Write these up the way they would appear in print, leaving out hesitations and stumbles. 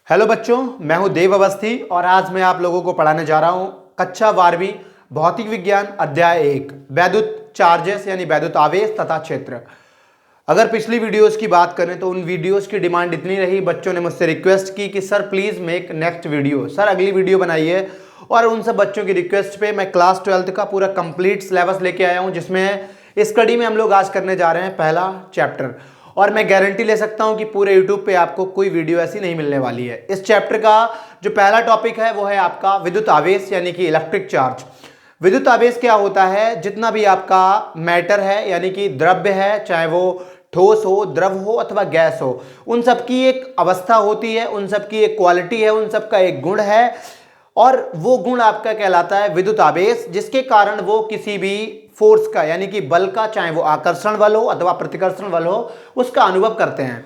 Hello बच्चों, मैं हूं देव अवस्थी और आज मैं आप लोगों को पढ़ाने जा रहा हूं कक्षा 12वीं भौतिक विज्ञान अध्याय 1 वैद्युत चार्जेस यानी वैद्युत आवेश तथा क्षेत्र। अगर पिछली वीडियोस की बात करें तो उन वीडियोस की डिमांड इतनी रही, बच्चों ने मुझसे रिक्वेस्ट की कि sir please make next video, sir अगली वीडियो बनाइए। और उन सब बच्चों की रिक्वेस्ट पे मैं क्लास 12th का पूरा कंप्लीट सिलेबस लेके आया हूँ, जिसमें इस कड़ी में हम लोग आज करने जा रहे हैं पहला चैप्टर। और मैं गारंटी ले सकता हूं कि पूरे यूट्यूब पे आपको कोई वीडियो ऐसी नहीं मिलने वाली है। इस चैप्टर का जो पहला टॉपिक है वो है आपका विद्युत आवेश यानी कि इलेक्ट्रिक चार्ज। विद्युत आवेश क्या होता है? जितना भी आपका मैटर है यानी कि द्रव्य है, चाहे वो ठोस हो, द्रव हो अथवा गैस हो, उन सब की एक अवस्था होती है, उन सब की एक क्वालिटी है, उन सब का एक गुण है और वो गुण आपका कहलाता है विद्युत आवेश, जिसके कारण वो किसी भी फोर्स का यानी कि बल का, चाहे वो आकर्षण बल हो अथवा प्रतिकर्षण बल हो, उसका अनुभव करते हैं।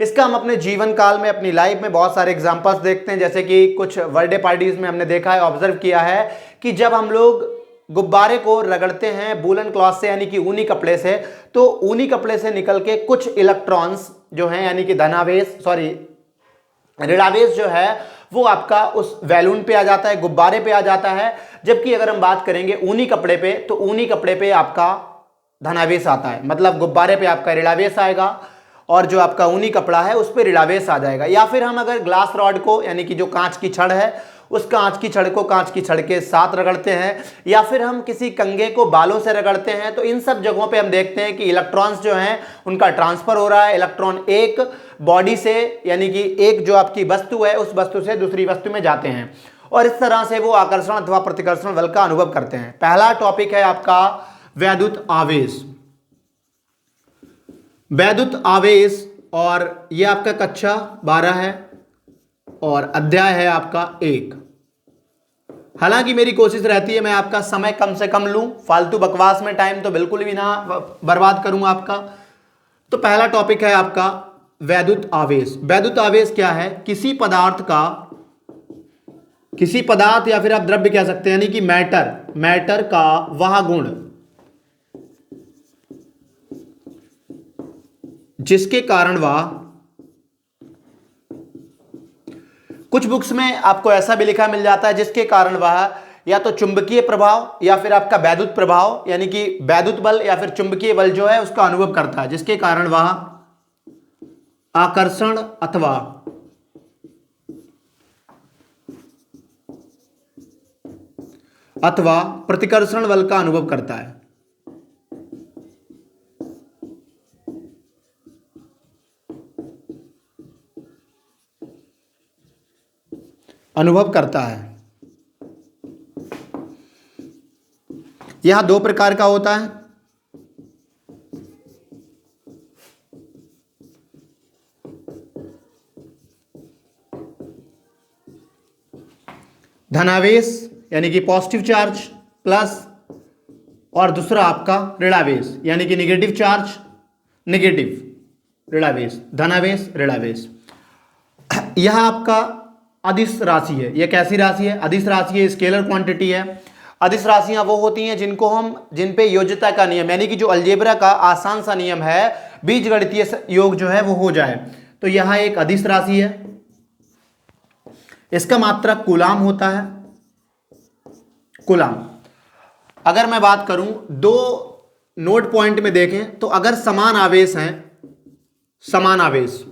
इसका हम अपने जीवन काल में, अपनी लाइफ में बहुत सारे एग्जांपल्स देखते हैं। जैसे कि कुछ बर्थडे पार्टीज में हमने देखा है, ऑब्जर्व किया है कि जब हम लोग गुब्बारे को रगड़ते हैं वूलन क्लॉथ से यानी कि ऊनी कपड़े से, तो ऊनी कपड़े से निकल के कुछ इलेक्ट्रॉन्स जो हैं यानी कि ऋणावेश जो है वो आपका उस बैलून पे आ जाता है, गुब्बारे पे आ जाता है। जबकि अगर हम बात करेंगे ऊनी कपड़े पे, तो ऊनी कपड़े पे आपका धनावेश आता है, मतलब गुब्बारे पे आपका ऋणावेश आएगा और जो आपका ऊनी कपड़ा है उस पर ऋणावेश आ जाएगा। या फिर हम अगर ग्लास रॉड को यानी कि जो कांच की छड़ है, उस कांच की छड़ को कांच की छड़ के साथ रगड़ते हैं, या फिर हम किसी कंगे को बालों से रगड़ते हैं, तो इन सब जगहों पे हम देखते हैं कि इलेक्ट्रॉन्स जो हैं उनका ट्रांसफर हो रहा है। इलेक्ट्रॉन एक बॉडी से यानी कि एक जो आपकी वस्तु है उस वस्तु से दूसरी वस्तु में जाते हैं और इस तरह से वो आकर्षण अथवा प्रतिकर्षण बल का अनुभव करते हैं। पहला टॉपिक है आपका वैद्युत आवेश। वैद्युत आवेश, और ये आपका कक्षा 12 है और अध्याय है आपका 1। हालांकि मेरी कोशिश रहती है मैं आपका समय कम से कम लूं, फालतू बकवास में टाइम तो बिल्कुल भी ना बर्बाद करूंगा आपका। तो पहला टॉपिक है आपका वैद्युत आवेश। वैद्युत आवेश क्या है? किसी पदार्थ या फिर आप द्रव्य कह सकते हैं यानी कि मैटर का वह गुण जिसके कारण वह, कुछ बुक्स में आपको ऐसा भी लिखा मिल जाता है जिसके कारण वह या तो चुंबकीय प्रभाव या फिर आपका वैद्युत प्रभाव यानी कि वैद्युत बल या फिर चुंबकीय बल जो है उसका अनुभव करता है, जिसके कारण वह आकर्षण अथवा प्रतिकर्षण बल का अनुभव करता है। यह दो प्रकार का होता है। धनावेश यानी कि पॉजिटिव चार्ज प्लस, और दूसरा आपका ऋणावेश यानी कि निगेटिव चार्ज निगेटिव ऋणावेश, धनावेश ऋणावेश। यह आपका अदिश राशि है। यह कैसी राशि है? अदिश राशि है, स्केलर क्वांटिटी है। अदिश राशियां वो होती हैं जिन पे योज्यता का नियम यानी कि जो अलजेब्रा का आसान सा नियम है, बीजगणितीय योग जो है वो हो जाए, तो यह एक अदिश राशि है। इसका मात्रक कूलाम होता है, कूलाम। अगर मैं बात करूं दो नोड पॉइंट में देखें तो अगर समान आवेश हैं, समान आवेश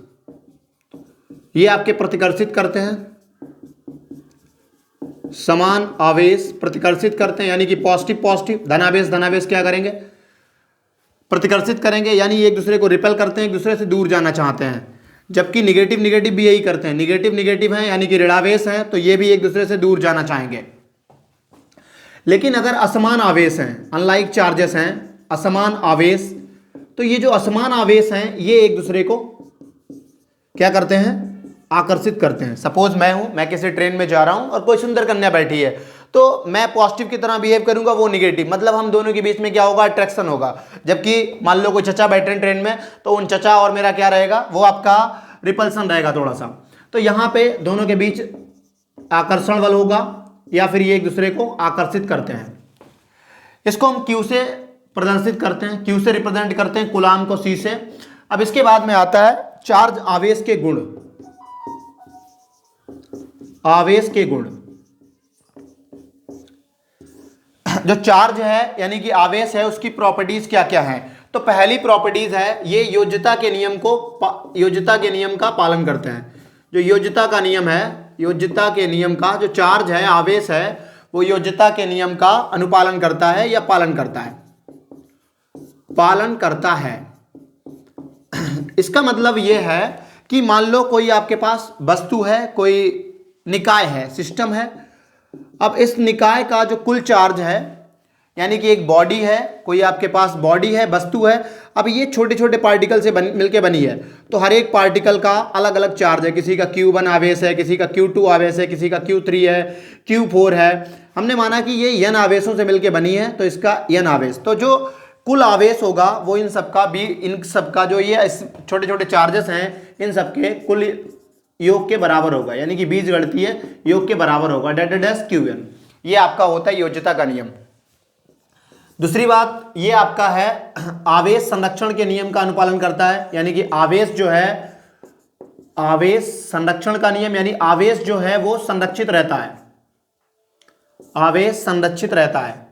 ये आपके प्रतिकर्षित करते हैं, समान आवेश प्रतिकर्षित करते हैं यानी कि पॉजिटिव धनावेश क्या करेंगे? प्रतिकर्षित करेंगे, यानी एक दूसरे को रिपेल करते हैं, एक दूसरे से दूर जाना चाहते हैं। जबकि निगेटिव भी यही करते हैं, निगेटिव है यानी कि ऋणावेश है, तो ये भी एक दूसरे से दूर जाना चाहेंगे। लेकिन अगर असमान आवेश हैं, अनलाइक चार्जेस हैं, असमान आवेश, तो ये जो असमान आवेश हैं ये एक दूसरे को क्या करते हैं? आकर्षित करते हैं। सपोज मैं किसी ट्रेन में जा रहा हूं और कोई सुंदर कन्या बैठी है, तो मैं पॉजिटिव की तरह बिहेव करूंगा, वो निगेटिव, मतलब हम दोनों के बीच में क्या होगा? अट्रैक्शन होगा। जबकि मान लो कोई चचा बैठे हैं ट्रेन में, तो उन चचा और मेरा क्या रहेगा? वो आपका रिपल्सन रहेगा थोड़ा सा। तो यहां पे दोनों के बीच आकर्षण बल होगा या फिर ये एक दूसरे को आकर्षित करते हैं। इसको हम क्यू से प्रदर्शित करते हैं, क्यू से रिप्रेजेंट करते हैं, कूलाम को सी से। अब इसके बाद में आता है चार्ज आवेश के गुण। आवेश के गुण। जो चार्ज है यानी कि आवेश है उसकी प्रॉपर्टीज क्या क्या हैं? तो पहली प्रॉपर्टीज है ये योज्यता के नियम का पालन करते हैं। जो योज्यता का नियम है, योज्यता के नियम का जो चार्ज है, आवेश है, वो योज्यता के नियम का अनुपालन करता है या पालन करता है? पालन करता है। इसका मतलब यह है कि मान लो कोई आपके पास वस्तु है, कोई निकाय है, सिस्टम है। अब इस निकाय का जो कुल चार्ज है यानी कि एक बॉडी है, कोई आपके पास बॉडी है, वस्तु है। अब ये छोटे छोटे पार्टिकल से मिलके बनी है, तो हर एक पार्टिकल का अलग अलग चार्ज है। किसी का Q1 आवेश है, किसी का Q2 आवेश है, किसी का Q3 है, Q4 है। हमने माना कि ये n आवेशों से मिलके बनी है, तो इसका n आवेश। तो जो कुल आवेश होगा वो इन सबका जो ये छोटे छोटे चार्जेस हैं इन सबके कुल योग के बराबर होगा, यानी कि बीजगणितीय योग के बराबर होगा, डेल्टा Qn। ये आपका होता है योज्यता का नियम। दूसरी बात ये आपका है आवेश संरक्षण के नियम का अनुपालन करता है, यानी कि आवेश जो है, आवेश संरक्षण का नियम यानी आवेश जो है वो संरक्षित रहता है। आवेश संरक्षित रहता है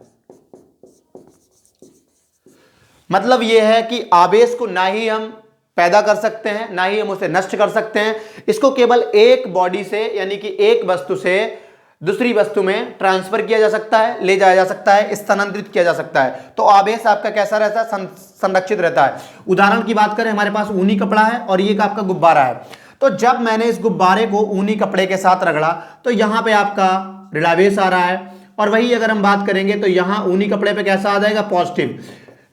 मतलब ये है कि आवेश को ना ही हम पैदा कर सकते हैं ना ही हम उसे नष्ट कर सकते हैं। इसको केवल एक बॉडी से यानी कि एक वस्तु से दूसरी वस्तु में ट्रांसफर किया जा सकता है, ले जाया जा सकता है, स्थानांतरित किया जा सकता है। तो आवेश आपका कैसा रहता है? संरक्षित रहता है। उदाहरण की बात करें, हमारे पास ऊनी कपड़ा है और ये आपका गुब्बारा है। तो जब मैंने इस गुब्बारे को ऊनी कपड़े के साथ रगड़ा तो यहां पे आपका ऋणावेश आ रहा है, और वही अगर हम बात करेंगे तो यहां ऊनी कपड़े पे कैसा आ जाएगा? पॉजिटिव।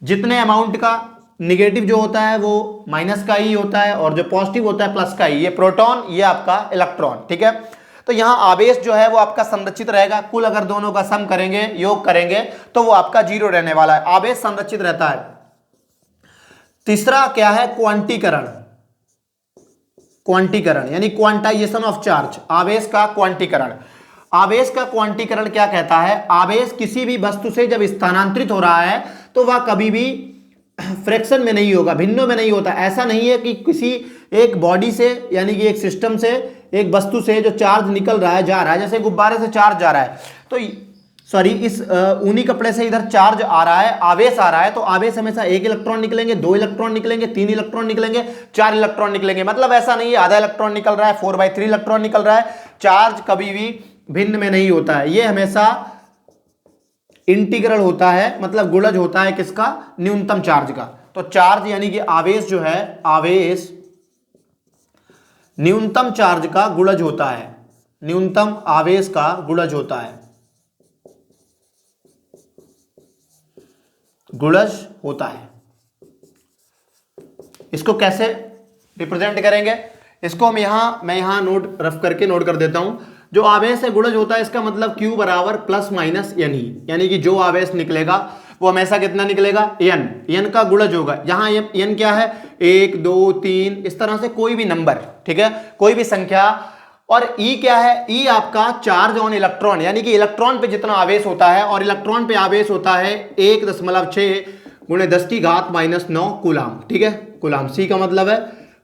जितने अमाउंट का निगेटिव जो होता है वो माइनस का ही होता है और जो पॉजिटिव होता है प्लस का ही। ये प्रोटॉन, ये आपका इलेक्ट्रॉन, ठीक है। तो यहां आवेश जो है वो आपका संरक्षित रहेगा। कुल अगर दोनों का सम करेंगे, योग करेंगे, तो वो आपका 0 रहने वाला है। आवेश संरक्षित रहता है। तीसरा क्या है? क्वांटीकरण। क्वांटीकरण यानी क्वांटाइजेशन ऑफ चार्ज, आवेश का क्वांटीकरण। आवेश का क्वांटीकरण क्या कहता है? आवेश किसी भी वस्तु से जब स्थानांतरित हो रहा है तो वह कभी भी फ्रैक्शन में नहीं होगा, भिन्नों में नहीं होता। ऐसा नहीं है कि किसी एक बॉडी से यानी कि एक सिस्टम से, एक वस्तु से जो चार्ज निकल रहा है, जा रहा है, जैसे गुब्बारे से चार्ज जा रहा है, तो सॉरी इस ऊनी कपड़े से इधर चार्ज आ रहा है, आवेश आ रहा है, तो आवेश हमेशा 1 इलेक्ट्रॉन निकलेंगे, 2 इलेक्ट्रॉन निकलेंगे, 3 इलेक्ट्रॉन निकलेंगे, 4 इलेक्ट्रॉन निकलेंगे। मतलब ऐसा नहीं है आधा इलेक्ट्रॉन निकल रहा है, 4/3 इलेक्ट्रॉन निकल रहा है। चार्ज कभी भी भिन्न में नहीं होता है, ये हमेशा इंटीग्रल होता है, मतलब गुणज होता है किसका? न्यूनतम चार्ज का। तो चार्ज यानी कि आवेश जो है, आवेश न्यूनतम चार्ज का गुणज होता है, न्यूनतम आवेश का गुणज होता है, गुणज होता है। इसको कैसे रिप्रेजेंट करेंगे? इसको मैं यहां नोट रफ करके नोट कर देता हूं। जो आवेश है गुणज होता है, इसका मतलब Q बराबर प्लस माइनस n ही, यानी कि जो आवेश निकलेगा वो हमेशा कितना निकलेगा? n का गुणज होगा। यहाँ n क्या है? 1 2 3 इस तरह से कोई भी नंबर, ठीक है, कोई भी संख्या। और E क्या है? E आपका चार्ज ऑन इलेक्ट्रॉन, यानी कि इलेक्ट्रॉन पे जितना आवेश होता है, और इलेक्ट्रॉन पे आवेश होता है 1.6 × 10⁻⁹ कूलाम, ठीक है। कूलाम, C का मतलब है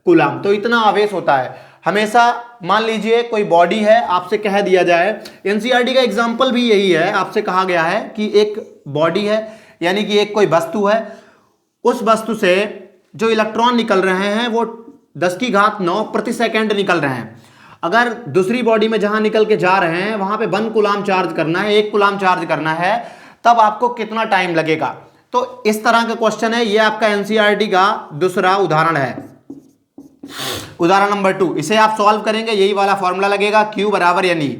कूलाम। तो इतना आवेश होता है हमेशा। मान लीजिए कोई बॉडी है, आपसे कह दिया जाए, एनसीईआरटी का एग्जांपल भी यही है, आपसे कहा गया है कि एक बॉडी है यानी कि एक कोई वस्तु है, उस वस्तु से जो इलेक्ट्रॉन निकल रहे हैं वो 10⁹ प्रति सेकंड निकल रहे हैं। अगर दूसरी बॉडी में जहां निकल के जा रहे हैं वहां पे 1 कूलाम चार्ज करना है, 1 कूलाम चार्ज करना है, तब आपको कितना टाइम लगेगा? तो इस तरह का क्वेश्चन है। ये आपका एनसीईआरटी का दूसरा उदाहरण है, उदाहरण नंबर 2। इसे आप सॉल्व करेंगे, यही वाला फॉर्मूला लगेगा, Q बराबर यानी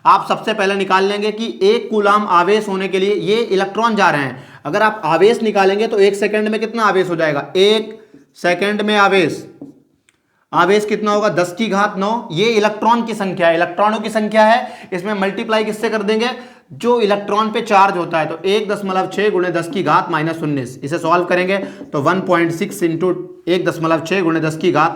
आप सबसे पहले निकाल लेंगे कि 1 कूलाम आवेश होने के लिए ये इलेक्ट्रॉन जा रहे हैं। अगर आप आवेश निकालेंगे तो 1 सेकंड में कितना आवेश हो जाएगा? 1 सेकंड में आवेश कितना होगा? 10⁹ ये इलेक्ट्रॉन की संख्या है, इलेक्ट्रॉनों की संख्या है। इसमें मल्टीप्लाई किससे कर देंगे? जो इलेक्ट्रॉन पे चार्ज होता है, तो 1.6 × 10⁻⁻⁹ इसे सॉल्व करेंगे तो 1.6 × 1.6 ×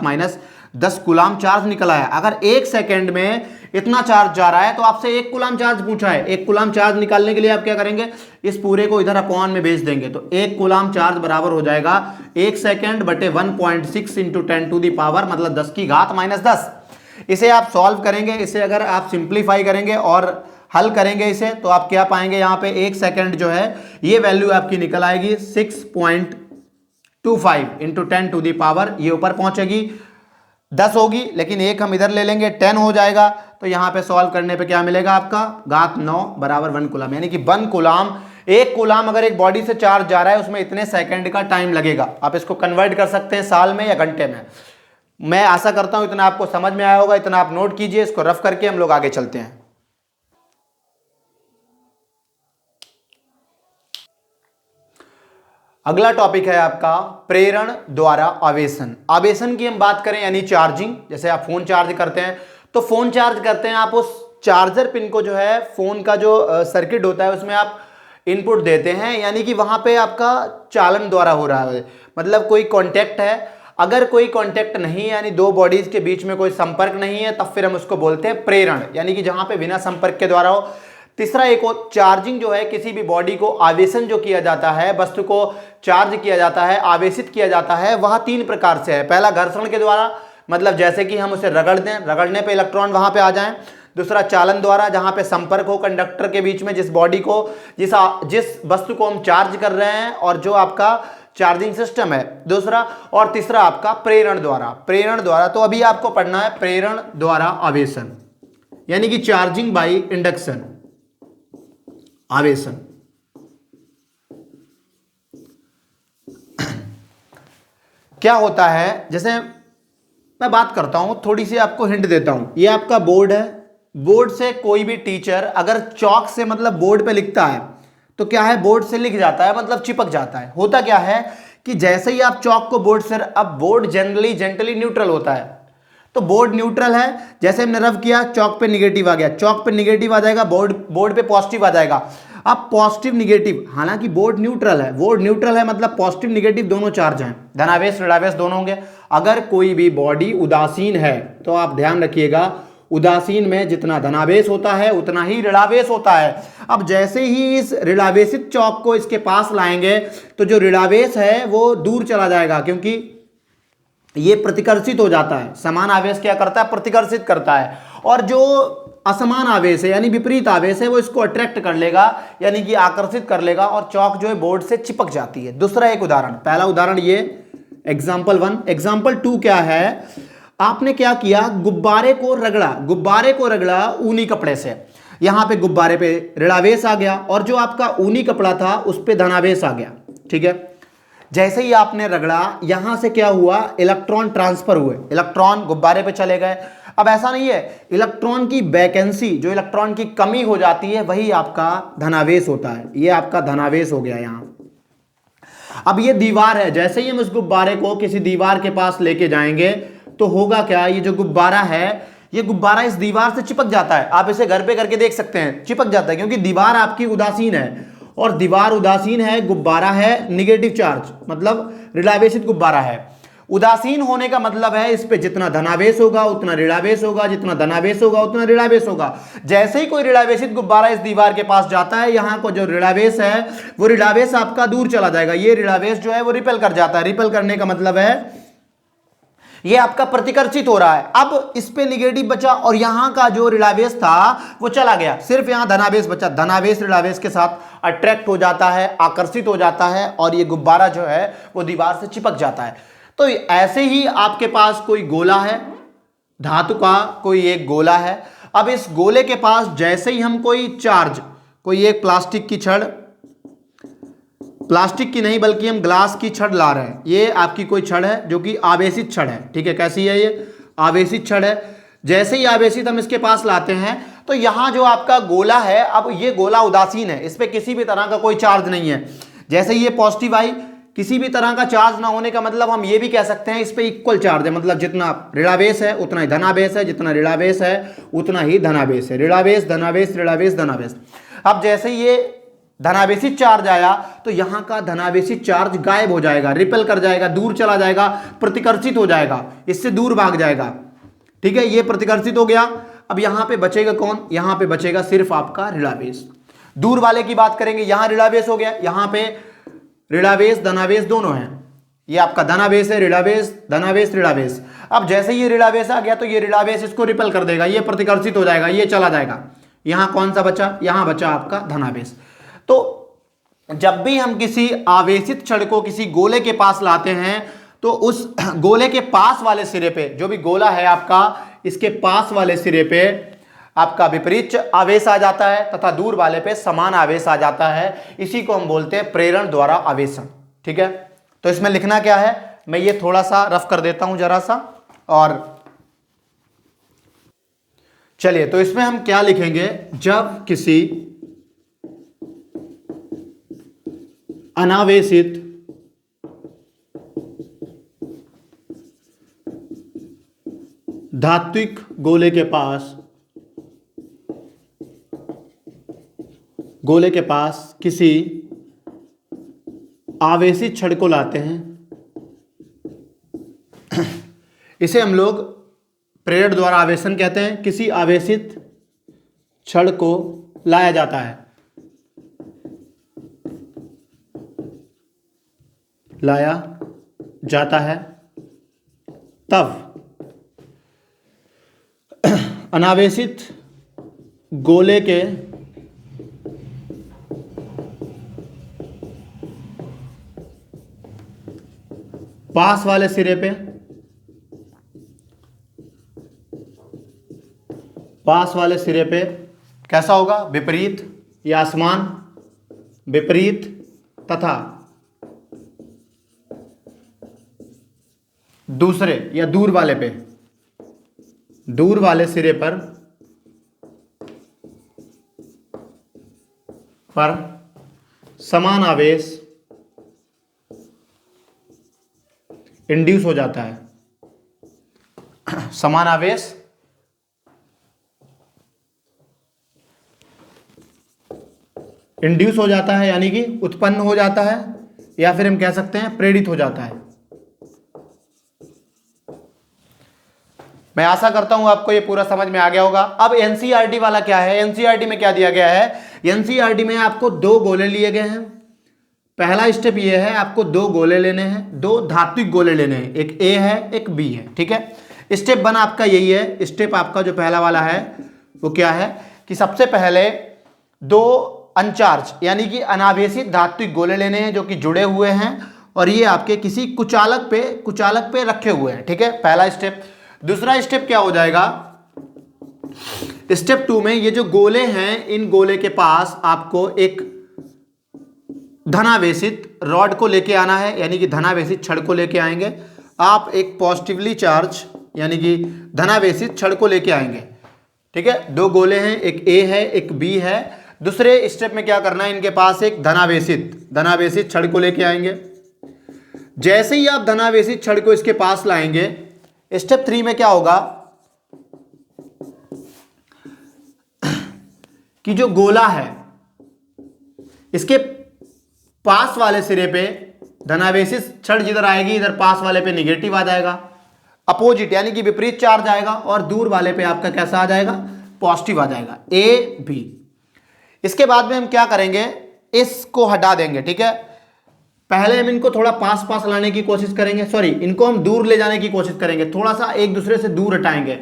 10⁻⁻10 कूलाम चार्ज निकल आया। अगर 1 सेकंड में इतना चार्ज जा रहा है तो आपसे 1 कूलाम चार्ज पूछा है। 1 कूलाम चार्ज निकालने के लिए आप क्या करेंगे? इस पूरे को इधर अपॉन में भेज देंगे, तो 1 कूलाम चार्ज बराबर हो जाएगा 1 सेकंड बटे 1.6 × 10⁻, मतलब 10⁻⁻10। इसे आप सॉल्व करेंगे, इसे अगर आप सिंप्लीफाई करेंगे और हल करेंगे इसे, तो आप क्या पाएंगे, यहाँ पे 1 सेकेंड जो है ये वैल्यू आपकी निकल आएगी 6.25 इंटू 10 टू दी पावर, ये ऊपर पहुंचेगी 10 होगी, लेकिन एक हम इधर ले लेंगे 10 हो जाएगा। तो यहाँ पे सॉल्व करने पे क्या मिलेगा आपका, घात 9 बराबर 1 कूलम, यानी कि 1 कूलम, 1 कूलम अगर एक बॉडी से चार्ज जा रहा है उसमें इतने सेकंड का टाइम लगेगा। आप इसको कन्वर्ट कर सकते हैं साल में या घंटे में। मैं आशा करता हूं इतना आपको समझ में आया होगा, इतना आप नोट कीजिए, इसको रफ करके हम लोग आगे चलते हैं। अगला टॉपिक है आपका प्रेरण द्वारा आवेशन। आवेशन की हम बात करें यानी चार्जिंग, जैसे आप फोन चार्ज करते हैं तो फोन चार्ज करते हैं, आप उस चार्जर पिन को जो है फोन का जो सर्किट होता है उसमें आप इनपुट देते हैं, यानी कि वहां पे आपका चालन द्वारा हो रहा है, मतलब कोई कांटेक्ट है। अगर कोई कांटेक्ट नहीं है यानी दो बॉडीज के बीच में कोई संपर्क नहीं है, तब फिर हम उसको बोलते हैं प्रेरण, यानी कि जहां पे बिना संपर्क के द्वारा हो। तीसरा एक और चार्जिंग जो है, किसी भी बॉडी को आवेशन जो किया जाता है, वस्तु को चार्ज किया जाता है, आवेशित किया जाता है, वह 3 प्रकार से है। पहला घर्षण के द्वारा, मतलब जैसे कि हम उसे रगड़ दें, रगड़ने पे इलेक्ट्रॉन वहां पे आ जाएं। दूसरा चालन द्वारा, जहां पे संपर्क हो कंडक्टर के बीच में, जिस बॉडी को जिस वस्तु को हम चार्ज कर रहे हैं और जो आपका चार्जिंग सिस्टम है दूसरा। और तीसरा आपका प्रेरण द्वारा। प्रेरण द्वारा तो अभी आपको पढ़ना है प्रेरण द्वारा आवेशन, यानी कि चार्जिंग बाय इंडक्शन, आवेशन। क्या होता है, जैसे मैं बात करता हूं, थोड़ी सी आपको हिंट देता हूं। ये आपका बोर्ड है, बोर्ड से कोई भी टीचर अगर चौक से मतलब बोर्ड पे लिखता है तो क्या है, बोर्ड से लिख जाता है, मतलब चिपक जाता है। होता क्या है कि जैसे ही आप चौक को बोर्ड से, अब बोर्ड जनरली जेंटली न्यूट्रल होता है, तो बोर्ड न्यूट्रल है, जैसे हमने रब किया चौक पे निगेटिव आ गया, चौक पे निगेटिव आ जाएगा, बोर्ड पे पॉजिटिव आ जाएगा। अब पॉजिटिव निगेटिव, हालांकि बोर्ड न्यूट्रल है, बोर्ड न्यूट्रल है मतलब पॉजिटिव निगेटिव दोनों चार्ज हैं, धनावेश ऋणावेश दोनों होंगे। अगर कोई भी बॉडी उदासीन है तो आप ध्यान रखिएगा, उदासीन में जितना धनावेश होता है उतना ही ऋणावेश होता है। अब जैसे ही इस ऋणावेशित चौक को इसके पास लाएंगे तो जो ऋणावेश है वो दूर चला जाएगा, क्योंकि ये प्रतिकर्षित हो जाता है। समान आवेश क्या करता है, प्रतिकर्षित करता है, और जो असमान आवेश है यानी विपरीत आवेश है वो इसको अट्रैक्ट कर लेगा, यानी कि आकर्षित कर लेगा, और चौक जो है बोर्ड से चिपक जाती है। दूसरा एक उदाहरण, पहला उदाहरण ये एग्जाम्पल 1। एग्जाम्पल 2 क्या है, आपने क्या किया, गुब्बारे को रगड़ा ऊनी कपड़े से, यहां पे गुब्बारे पे ऋणावेश आ गया और जो आपका ऊनी कपड़ा था उस पे धनावेश आ गया, ठीक है। जैसे ही आपने रगड़ा, यहां से क्या हुआ, इलेक्ट्रॉन ट्रांसफर हुए, इलेक्ट्रॉन गुब्बारे पे चले गए। अब ऐसा नहीं है, इलेक्ट्रॉन की वैकेंसी, जो इलेक्ट्रॉन की कमी हो जाती है वही आपका धनावेश होता है, ये आपका धनावेश हो गया यहां। अब ये दीवार है, जैसे ही हम इस गुब्बारे को किसी दीवार के पास लेके जाएंगे तो होगा क्या, ये जो गुब्बारा है ये गुब्बारा इस दीवार से चिपक जाता है। आप इसे घर पे करके देख सकते हैं, चिपक जाता है, क्योंकि दीवार आपकी उदासीन है, और दीवार उदासीन है, गुब्बारा है निगेटिव चार्ज, मतलब ऋणावेशित गुब्बारा है। उदासीन होने का मतलब है इस पे जितना धनावेश होगा उतना ऋणावेश होगा, जितना धनावेश होगा उतना ऋणावेश होगा। जैसे ही कोई ऋणावेशित गुब्बारा इस दीवार के पास जाता है, यहाँ को जो ऋणावेश है वो ऋणावेश आपका दूर चला जाएगा, ये ऋणावेश जो है वो रिपेल कर जाता है। रिपेल करने का मतलब है ये आपका प्रतिकर्षित हो रहा है। अब इस पे निगेटिव बचा और यहां का जो ऋणावेश था वो चला गया, सिर्फ यहां धनावेश बचा। धनावेश ऋणावेश के साथ अट्रैक्ट हो जाता है, आकर्षित हो जाता है, और ये गुब्बारा जो है वो दीवार से चिपक जाता है। तो ऐसे ही आपके पास कोई गोला है, धातु का कोई एक गोला है। अब इस गोले के पास जैसे ही हम कोई चार्ज, कोई एक प्लास्टिक की छड़, प्लास्टिक की नहीं बल्कि हम ग्लास की छड़ ला रहे हैं, ये आपकी कोई छड़ है जो कि आवेशित छड़ है, ठीक है। कैसी है, ये आवेशित छड़ है। जैसे ही आवेशित हम इसके पास लाते हैं तो यहां जो आपका गोला है, अब ये गोला उदासीन है, इस पे किसी भी तरह का कोई चार्ज नहीं है। जैसे ही ये पॉजिटिव आई, किसी भी तरह का चार्ज ना होने का मतलब हम ये भी कह सकते हैं इस पे इक्वल चार्ज है, मतलब जितना ऋणावेश है उतना ही धनावेश है, जितना ऋणावेश है उतना ही धनावेश है। ऋणावेश धनावेश ऋणावेश धनावेश। अब जैसे ये धनावेशित चार्ज आया तो यहां का धनावेशित चार्ज गायब हो जाएगा, रिपेल कर जाएगा, दूर चला जाएगा, प्रतिकर्षित हो जाएगा, इससे दूर भाग जाएगा, ठीक है। ये प्रतिकर्षित हो गया। अब यहां पे बचेगा कौन, यहां पे बचेगा सिर्फ आपका ऋणावेश। दूर वाले की बात करेंगे, यहां ऋणावेश हो गया, यहां पे ऋणावेश धनावेश दोनों हैं, ये आपका धनावेश है, ऋणावेश धनावेश ऋणावेश। अब जैसे ये ऋणावेश आ गया तो ये ऋणावेश इसको रिपेल कर देगा, ये प्रतिकर्षित हो जाएगा, ये चला जाएगा। यहां कौन सा बचा, यहां बचा आपका धनावेश। तो जब भी हम किसी आवेशित क्षण को किसी गोले के पास लाते हैं तो उस गोले के पास वाले सिरे पे, जो भी गोला है आपका, इसके पास वाले सिरे पे आपका विपरीत आवेश आ जाता है तथा दूर वाले पे समान आवेश आ जाता है। इसी को हम बोलते हैं प्रेरण द्वारा आवेशन। ठीक है, तो इसमें लिखना क्या है, मैं ये थोड़ा सा रफ कर देता हूं जरा सा। और चलिए, तो इसमें हम क्या लिखेंगे, जब किसी अनावेशित धात्विक गोले के पास किसी आवेशित क्षण को लाते हैं, इसे हम लोग प्रेरण द्वारा आवेशन कहते हैं। किसी आवेशित क्षण को लाया जाता है, तब अनावेशित गोले के पास वाले सिरे पे कैसा होगा, विपरीत या समान, विपरीत तथा दूसरे या दूर वाले सिरे पर समान आवेश इंड्यूस हो जाता है। समान आवेश इंड्यूस हो जाता है, यानी कि उत्पन्न हो जाता है, या फिर हम कह सकते हैं प्रेरित हो जाता है। मैं आशा करता हूं आपको ये पूरा समझ में आ गया होगा। अब एनसीईआरटी वाला क्या है, एनसीईआरटी में क्या दिया गया है, एनसीईआरटी में आपको 2 गोले लिए गए हैं। पहला स्टेप ये है, आपको 2 गोले लेने हैं, 2 धात्विक गोले लेने हैं, एक ए है एक बी है। ठीक है, स्टेप 1 आपका यही है। स्टेप आपका जो पहला वाला है वो क्या है कि सबसे पहले 2 अनचार्ज यानी कि अनावेशित धात्विक गोले लेने हैं जो कि जुड़े हुए हैं, और ये आपके किसी कुचालक पे रखे हुए हैं। ठीक है, पहला स्टेप। दूसरा स्टेप क्या हो जाएगा, स्टेप 2 में ये जो गोले हैं, इन गोले के पास आपको एक धनावेशित रॉड को लेके आना है, यानी कि धनावेशित छड़ को लेके आएंगे। आप एक पॉजिटिवली चार्ज यानी कि धनावेशित छड़ को लेके आएंगे। ठीक है, 2 गोले हैं, एक ए है एक बी है। दूसरे स्टेप में क्या करना है, इनके पास एक धनावेशित छड़ को लेके आएंगे। जैसे ही आप धनावेशित छड़ को इसके पास लाएंगे, स्टेप 3 में क्या होगा कि जो गोला है इसके पास वाले सिरे पे धनावेशित छड़ जिधर आएगी, इधर पास वाले पे निगेटिव आ जाएगा, अपोजिट यानी कि विपरीत चार्ज आएगा, और दूर वाले पे आपका कैसा आ जाएगा, पॉजिटिव आ जाएगा, ए बी। इसके बाद में हम क्या करेंगे, इसको हटा देंगे। ठीक है, पहले हम इनको थोड़ा पास लाने की कोशिश करेंगे, इनको हम दूर ले जाने की कोशिश करेंगे, थोड़ा सा एक दूसरे से दूर हटाएंगे।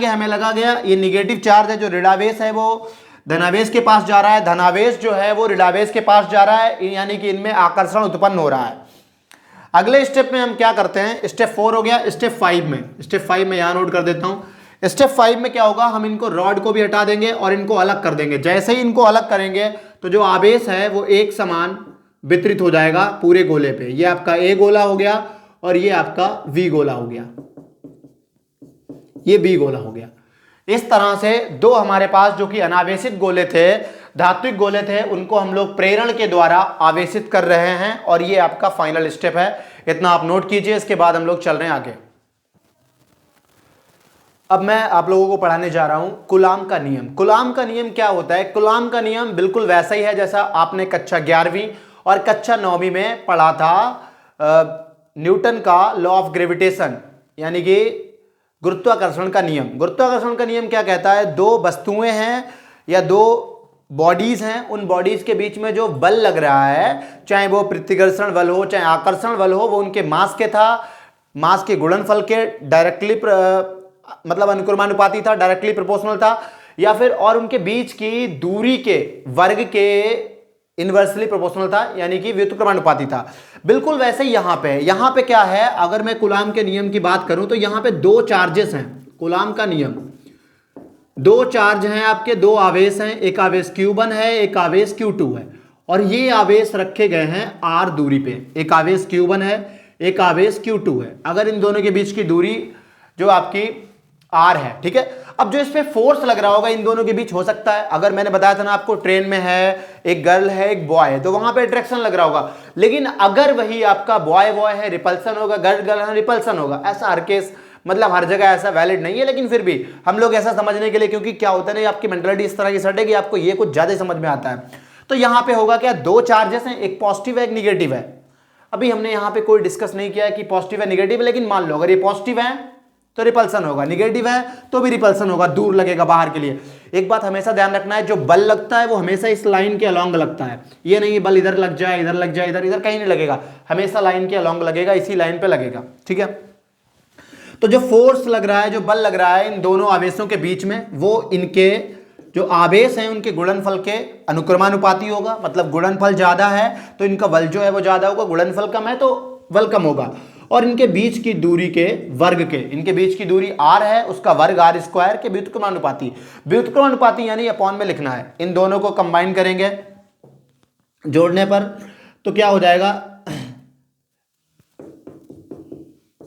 हमें लगा गया ये निगेटिव चार्ज है, जो ऋणावेश है वो धनावेश के पास जा रहा है, धनावेश जो है वो ऋणावेश के पास जा रहा है, यानी कि इनमें आकर्षण उत्पन्न हो रहा है। अगले स्टेप में हम क्या करते हैं, स्टेप 4 हो गया। स्टेप 5 में यहां नोट कर देता हूं। स्टेप 5 में क्या होगा, हम इनको रॉड को भी हटा देंगे और इनको अलग कर देंगे। जैसे ही इनको अलग करेंगे तो जो आवेश है वो एक समान वितरित हो जाएगा पूरे गोले पे। ये आपका ए गोला हो गया और ये आपका वी गोला हो गया, ये बी गोला हो गया। इस तरह से 2 हमारे पास जो कि अनावेशित गोले थे, धात्विक गोले थे, उनको हम लोग प्रेरण के द्वारा आवेशित कर रहे हैं, और ये आपका फाइनल स्टेप है। इतना आप नोट कीजिए। इसके बाद हम लोग चल रहे हैं आगे। अब मैं आप लोगों को पढ़ाने जा रहा हूं कूलाम का नियम। कूलाम का नियम क्या होता है, कूलाम का नियम बिल्कुल वैसा ही है जैसा आपने कक्षा 11वीं और कक्षा 9वीं में पढ़ा था। न्यूटन का लॉ ऑफ ग्रेविटेशन यानी कि गुरुत्वाकर्षण का नियम। गुरुत्वाकर्षण का नियम क्या कहता है, 2 वस्तुएं हैं या 2 बॉडीज हैं, उन बॉडीज के बीच में जो बल लग रहा है, चाहे वो प्रतिकर्षण बल हो चाहे आकर्षण बल हो, वो उनके मास के गुणनफल के डायरेक्टली मतलब अनुक्रमानुपाती था, डायरेक्टली प्रोपोर्शनल था, या फिर और उनके बीच की दूरी के वर्ग के इनवर्सली प्रोपोर्शनल था, यानी कि व्युत्क्रमानुपाती था। बिल्कुल वैसे ही यहां पे है। यहां पे क्या है, अगर मैं कूलाम के नियम की बात करूं तो यहां पे दो चार्जेस हैं। कूलाम का नियम, दो चार्ज हैं आपके, दो आवेश हैं, एक आवेश Q1 है, एक आवेश Q2 है, और ये आवेश रखे गए हैं r दूरी पे। एक आवेश Q1 है, एक आवेश Q2 है। अगर इन दोनों के बीच की दूरी जो आपकी r है, ठीक है। अब जो इस पे फोर्स लग रहा होगा इन दोनों के बीच, हो सकता है अगर मैंने बताया था ना आपको, ट्रेन में है, एक गर्ल है, एक बॉय है, तो वहां पे अट्रैक्शन लग रहा होगा। लेकिन अगर वही आपका बॉय बॉय है, रिपल्सन होगा, गर्ल गर्ल है, रिपल्सन होगा। ऐसा हर केस, मतलब हर जगह ऐसा वैलिड नहीं है, लेकिन फिर भी हम लोग ऐसा समझने के लिए, क्योंकि क्या होता है ना, आपकी मेंटालिटी इस तरह की सेट है कि आपको ये कुछ ज्यादा समझ में आता है। तो यहां पे होगा क्या, दो चार्जेस हैं, एक पॉजिटिव है, एक निगेटिव है। अभी हमने यहां पे कोई डिस्कस नहीं किया है कि पॉजिटिव है निगेटिव है, लेकिन मान लो अगर ये पॉजिटिव है तो रिपल्सन होगा, निगेटिव है तो भी रिपल्सन होगा, दूर लगेगा बाहर के लिए। एक बात हमेशा ध्यान रखना है, जो बल लगता है वो हमेशा इस लाइन के अलोंग लगता है। ये नहीं बल इधर लग जाए, इधर लग जाए, इधर इधर कहीं नहीं लगेगा, हमेशा लाइन के अलोंग लगेगा, इसी लाइन पे लगेगा, ठीक है। तो जो फोर्स लग रहा है, जो बल लग रहा है इन दोनों आवेशों के बीच में, वो इनके जो आवेश हैं उनके गुणनफल के अनुक्रमानुपाती होगा। मतलब गुणनफल ज्यादा है तो इनका बल जो है वो ज्यादा होगा, गुणनफल कम है तो बल कम होगा। और इनके बीच की दूरी के वर्ग के, इनके बीच की दूरी r है, उसका वर्ग r स्क्वायर के व्युत्क्रमानुपाती। व्युत्क्रमानुपाती यानी अपॉन में लिखना है। इन दोनों को कंबाइन करेंगे जोड़ने पर तो क्या हो जाएगा,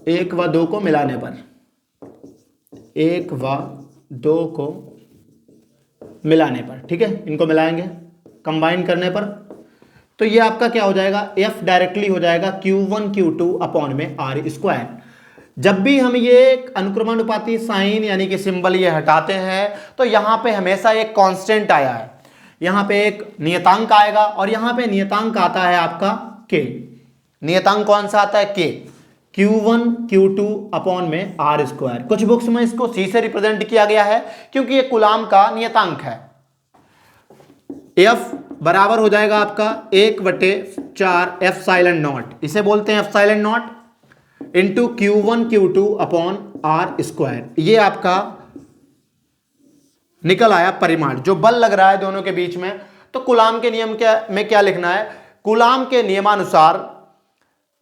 1 व 2 को मिलाने पर, 1 व 2 को मिलाने पर, ठीक है, इनको मिलाएंगे कंबाइन करने पर, तो ये आपका क्या हो जाएगा, F डायरेक्टली हो जाएगा Q1 Q2 अपॉन में R स्क्वायर। जब भी हम ये अनुक्रमानुपाती साइन यानी कि सिंबल ये हटाते हैं तो यहां पे हमेशा एक कांस्टेंट आया है, यहां पे एक नियतांक आएगा, और यहां पे नियतांक आता है आपका K। नियतांक कौन सा आता है, K। Q1 Q2 अपॉन में R स्क्वायर। कुछ बुक्स में इसको C से रिप्रेजेंट किया गया है क्योंकि ये कूलाम का नियतांक है। F बराबर हो जाएगा आपका 1/4 एप्सिलॉन नॉट, इसे बोलते हैं epsilon naught, into Q1 Q2 upon R square. ये आपका निकल आया परिमाण, जो बल लग रहा है दोनों के बीच में। तो कूलाम के नियम में क्या लिखना है, कूलाम के नियमानुसार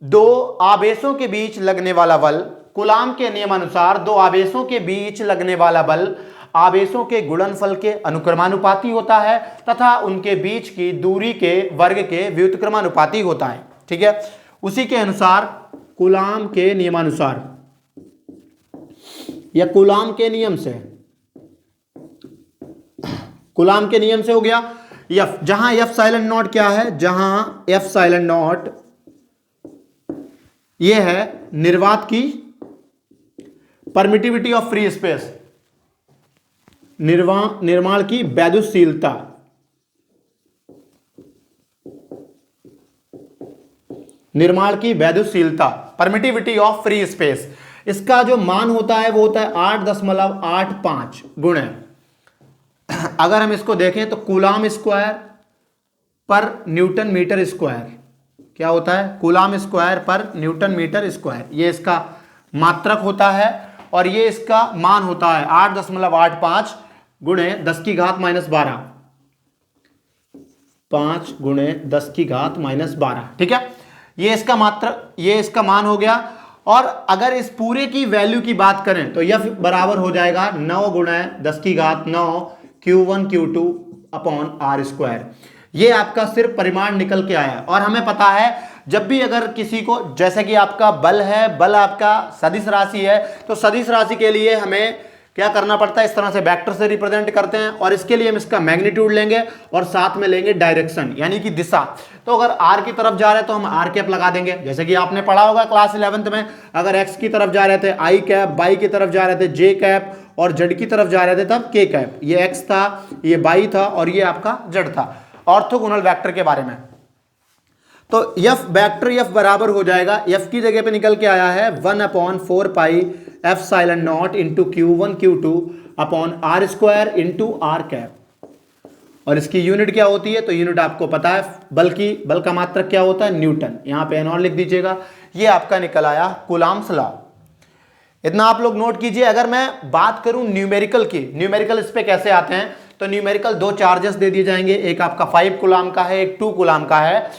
दो आवेशों के बीच लगने वाला बल, कूलाम के नियमानुसार दो आवेशों के बीच लगने वाला बल आवेशों के गुणनफल के अनुक्रमानुपाती होता है तथा उनके बीच की दूरी के वर्ग के व्युत्क्रमानुपाती होता है, ठीक है। उसी के अनुसार कूलाम के नियमानुसार या कूलाम के नियम से, कूलाम के नियम से हो गया F, जहां एप्सिलॉन नॉट क्या है, जहां एप्सिलॉन नॉट ये है निर्वात की परमिटिविटी ऑफ फ्री स्पेस, निर्माण की वैद्युतशीलता, निर्माण की वैद्युतशीलता, परमिटिविटी ऑफ फ्री स्पेस। इसका जो मान होता है वो होता है 8.85 गुणे, अगर हम इसको देखें तो कूलाम स्क्वायर पर न्यूटन मीटर स्क्वायर, क्या होता है, कूलाम स्क्वायर पर न्यूटन मीटर स्क्वायर, ये इसका मात्रक होता है, और ये इसका मान होता है 8.85 गुणे 10 की घात -12, 5 गुणे 10 की घात -12, ठीक है। ये इसका मात्रक, ये इसका मान हो गया। और अगर इस पूरे की वैल्यू की बात करें तो F बराबर हो जाएगा 9 गुणे 10 की घात 9 Q1 Q2 upon R square. ये आपका सिर्फ परिमाण निकल के आया। और हमें पता है जब भी अगर किसी को, जैसे कि आपका बल है, बल आपका सदिश राशि है, तो सदिश राशि के लिए हमें क्या करना पड़ता है, इस तरह से वेक्टर से रिप्रेजेंट करते हैं, और इसके लिए हम इसका मैग्नीट्यूड लेंगे और साथ में लेंगे डायरेक्शन यानी कि दिशा। तो अगर r की तरफ जा रहे हैं तो हम r कैप लगा देंगे, जैसे कि आपने पढ़ा होगा क्लास 11th में, अगर x की तरफ जा रहे थे i कैप, y की तरफ जा रहे थे j कैप, और z की तरफ जा रहे थे तब k कैप। ये x था, ये y था, और ये आपका z था, ऑर्थोगोनल वेक्टर के बारे में। तो F वेक्टर F बराबर हो जाएगा, F की जगह पे निकल के आया है 1/4 pi epsilon naught into Q1 Q2 upon R square into R cap. और इसकी यूनिट क्या होती है, तो यूनिट आपको पता है, बल का मात्रक क्या होता है, न्यूटन। यहां पे एन और लिख दीजिएगा। ये आपका निकल आया कूलम्ब्स लॉ। इतना आप लोग नोट कीजिए। अगर मैं बात करूं न्यूमेरिकल की, न्यूमेरिकल इस पे कैसे आते हैं, तो न्यूमेरिकल दो चार्जेस दे दिए जाएंगे, एक आपका 5 कूलम्ब का है, एक 2 कूलम्ब का है।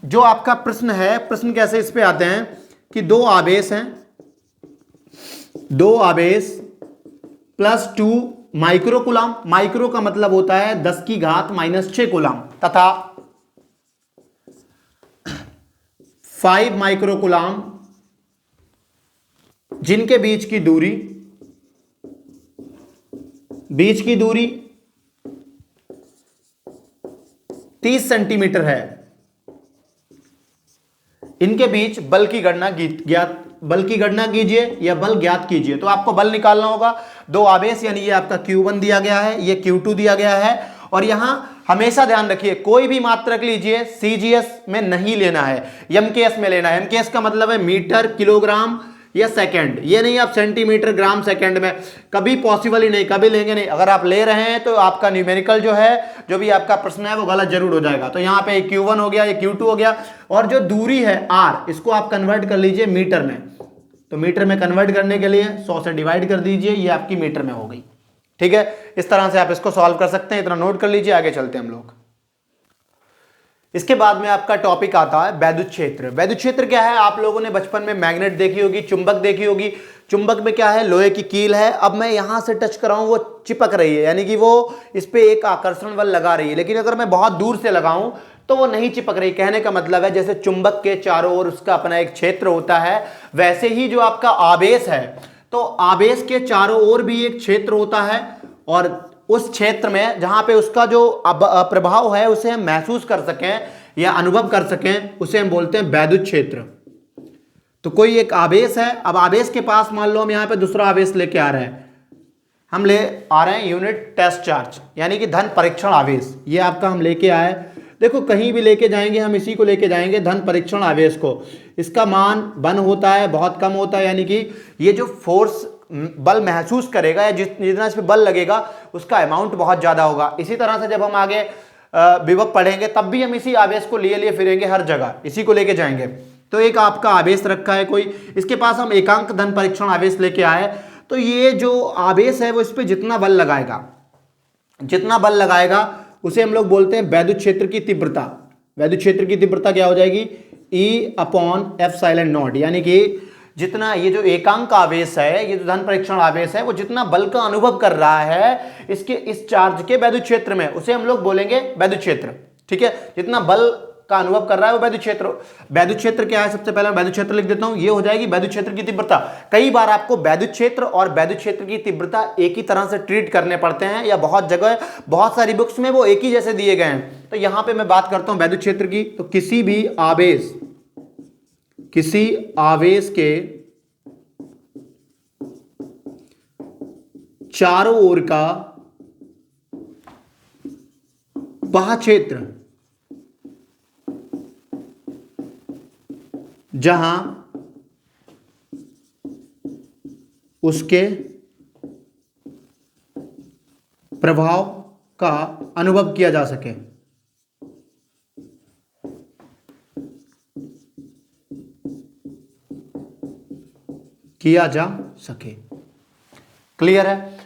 जो आपका प्रश्न है, प्रश्न कैसे इस पे आते हैं कि दो आवेश हैं, दो आवेश प्लस 2 माइक्रो कूलम्ब, माइक्रो का मतलब होता है 10 की घात -6 कूलम्ब, तथा 5 माइक्रो कूलम्ब जिनके बीच की दूरी 30 सेंटीमीटर है। इनके बीच बल की गणना कीजिए या बल ज्ञात कीजिए। तो आपको बल निकालना होगा। दो आवेश, यानी ये आपका Q1 दिया गया है, ये Q2 दिया गया है। और यहां हमेशा ध्यान रखिए, कोई भी मात्रक लीजिए CGS में नहीं लेना है, MKS में लेना है। MKS का मतलब है मीटर, किलोग्राम या सेकंड। ये नहीं आप सेंटीमीटर, ग्राम, सेकंड में, कभी पॉसिबल ही नहीं, कभी लेंगे नहीं। अगर आप ले रहे हैं तो आपका न्यूमेरिकल जो है, जो भी आपका प्रश्न है, वो गलत जरूर हो जाएगा। तो यहाँ पे Q1 हो गया, ये Q2 हो गया। और जो दूरी है R, इसको आप कन्वर्ट कर लीजिए मीटर में। तो मीटर में कन्वर्ट करने के लिए 100 से डिवाइड कर दीजिए, ये आपकी मीटर में हो गई। ठीक है, इस तरह से आप इसको सॉल्व कर सकते हैं। इतना नोट कर लीजिए, आगे चलते हैं हम लोग। इसके बाद में आपका टॉपिक आता है वैद्युत क्षेत्र। वैद्युत क्षेत्र क्या है, आप लोगों ने बचपन में मैग्नेट देखी होगी, चुंबक देखी होगी। चुंबक में क्या है, लोहे की कील है। अब मैं यहां से टच कर रहा हूं, वो चिपक रही है, यानी कि वो इस पे एक आकर्षण बल लगा रही है। लेकिन अगर मैं बहुत दूर से लगाऊं तो वो नहीं चिपक रही। कहने का मतलब है, जैसे चुंबक के चारों ओर उसका अपना एक क्षेत्र होता है, वैसे ही जो आपका आवेश है, तो आवेश के चारों ओर भी एक क्षेत्र होता है। और उस क्षेत्र में जहां पे उसका जो प्रभाव है, उसे हम महसूस कर सकें या अनुभव कर सकें, उसे हम बोलते हैं वैद्युत क्षेत्र। तो कोई एक आवेश है, अब आवेश के पास मान लो हम यहां पे दूसरा आवेश लेके आ रहे हैं, हम ले आ रहे हैं यूनिट टेस्ट चार्ज, यानी कि धन परीक्षण आवेश। ये आपका हम लेके आए, देखो कहीं भी लेके जाएंगे हम इसी को लेके जाएंगे, धन परीक्षण आवेश को। इसका मान 1 होता है, बहुत कम होता है, यानी कि ये जो फोर्स बल महसूस करेगा या जितना इस पे बल लगेगा, उसका अमाउंट बहुत ज्यादा होगा। इसी तरह से जब हम आगे विभव पढ़ेंगे, तब भी हम इसी आवेश को लिए फिरेंगे, हर जगह इसी को लेके जाएंगे। तो एक आपका आवेश रखा है कोई, इसके पास हम एकांक धन परीक्षण आवेश लेके आए। तो ये जो आवेश है, वो इस पे जितना बल लगाएगा उसे हम लोग बोलते हैं वैद्युत क्षेत्र की तीव्रता। वैद्युत क्षेत्र की तीव्रता क्या हो जाएगी, E/ε0, यानी कि जितना ये जो एकांक आवेश है, ये जो धन परीक्षण आवेश है, वो जितना बल का अनुभव कर रहा है इसके इस चार्ज के वैद्युत क्षेत्र में, उसे हम लोग बोलेंगे वैद्युत क्षेत्र। ठीक है, जितना बल का अनुभव कर रहा है वो वैद्युत क्षेत्र। वैद्युत क्षेत्र क्या है, सबसे पहले मैं वैद्युत क्षेत्र लिख देता हूं, ये हो जाएगी वैद्युत क्षेत्र की तीव्रता। कई बार आपको वैद्युत क्षेत्र और वैद्युत क्षेत्र की तीव्रता एक ही तरह से ट्रीट करने पड़ते हैं, या बहुत जगह बहुत सारी बुक्स में वो एक ही जैसे दिए गए हैं। तो यहां पे मैं बात करता हूं वैद्युत क्षेत्र की। तो किसी आवेश के चारों ओर का वह क्षेत्र जहां उसके प्रभाव का अनुभव किया जा सके। क्लियर है।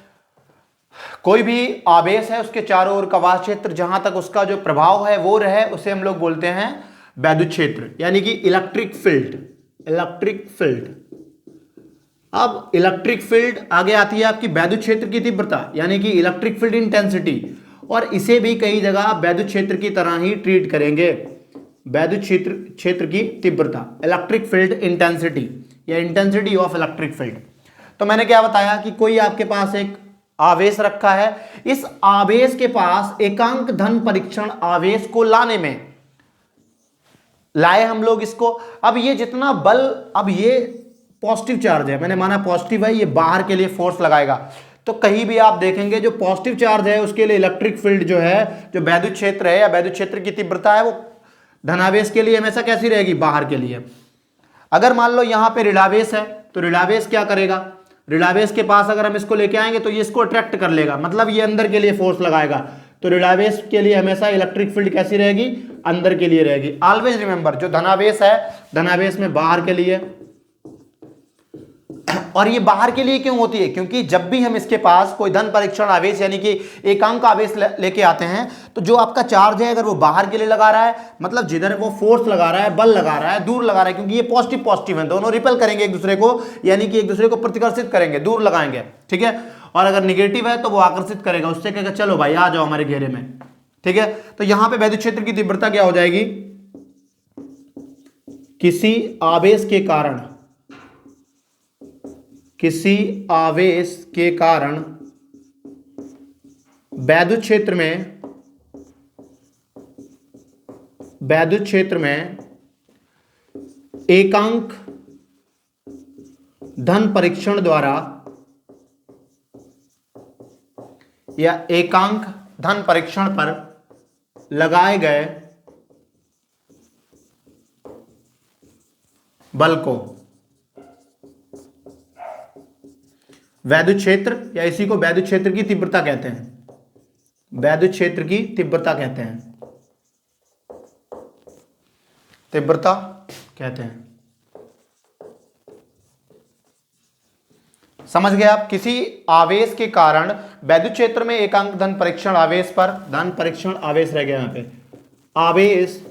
कोई भी आवेश है, उसके चारों ओर का वह क्षेत्र जहां तक उसका जो प्रभाव है वो रहे, उसे हम लोग बोलते हैं वैद्युत क्षेत्र, यानी कि इलेक्ट्रिक फील्ड। अब इलेक्ट्रिक फील्ड आगे आती है आपकी वैद्युत क्षेत्र की तीव्रता, यानी कि इलेक्ट्रिक फील्ड इंटेंसिटी। और इसे भी कई जगह वैद्युत क्षेत्र की तरह ही ट्रीट करेंगे। वैद्युत क्षेत्र की तीव्रता, इलेक्ट्रिक फील्ड इंटेंसिटी या इंटेंसिटी ऑफ इलेक्ट्रिक फील्ड। तो मैंने क्या बताया कि कोई आपके पास एक आवेश रखा है, इस आवेश के पास एकांक धन परीक्षण आवेश को लाने में लाए हम लोग इसको। अब ये जितना बल, अब ये पॉजिटिव चार्ज है, मैंने माना पॉजिटिव है, ये बाहर के लिए फोर्स लगाएगा। तो कहीं भी आप देखेंगे जो पॉजिटिव चार्ज है उसके लिए इलेक्ट्रिक फील्ड जो है, जो वैद्युत क्षेत्र है या वैद्युत क्षेत्र की तीव्रता है, वो धनावेश के लिए हमेशा कैसी रहेगी, बाहर के लिए। अगर मान लो यहां पे ऋणावेश है, तो ऋणावेश क्या करेगा, ऋणावेश के पास अगर हम इसको लेके आएंगे तो ये इसको अट्रैक्ट कर लेगा, मतलब ये अंदर के लिए फोर्स लगाएगा। तो ऋणावेश के लिए हमेशा इलेक्ट्रिक फील्ड कैसी रहेगी, अंदर के लिए रहेगी। ऑलवेज रिमेंबर, जो धनावेश है, धनावेश में बाहर के लिए। और ये बाहर के लिए क्यों होती है, क्योंकि जब भी हम इसके पास कोई धन परीक्षण आवेश यानी कि एकांक आवेश लेके आते हैं, तो जो आपका चार्ज है अगर वो बाहर के लिए लगा रहा है, मतलब जिधर वो फोर्स लगा रहा है, बल लगा रहा है, दूर लगा रहा है, क्योंकि ये पॉजिटिव पॉजिटिव है, दोनों रिपेल करेंगे एक दूसरे को, यानी कि एक दूसरे को प्रतिकर्षित करेंगे, दूर लगाएंगे, ठीक है। और अगर निगेटिव है तो वो आकर्षित करेगा, उससे कहेगा चलो भाई आ जाओ हमारे घेरे में, ठीक है। तो यहां पर वैद्युत क्षेत्र की तीव्रता क्या हो जाएगी, किसी आवेश के कारण, किसी आवेश के कारण वैद्युत क्षेत्र में एकांक धन परीक्षण द्वारा या एकांक धन परीक्षण पर लगाए गए बल को वैद्युत क्षेत्र, या इसी को वैद्युत क्षेत्र की तीव्रता कहते हैं, वैद्युत क्षेत्र की तीव्रता कहते हैं, तीव्रता कहते हैं। समझ गए आप, किसी आवेश के कारण वैद्युत क्षेत्र में एकांक धन परीक्षण आवेश पर, धन परीक्षण आवेश रह गया यहां पे, आवेश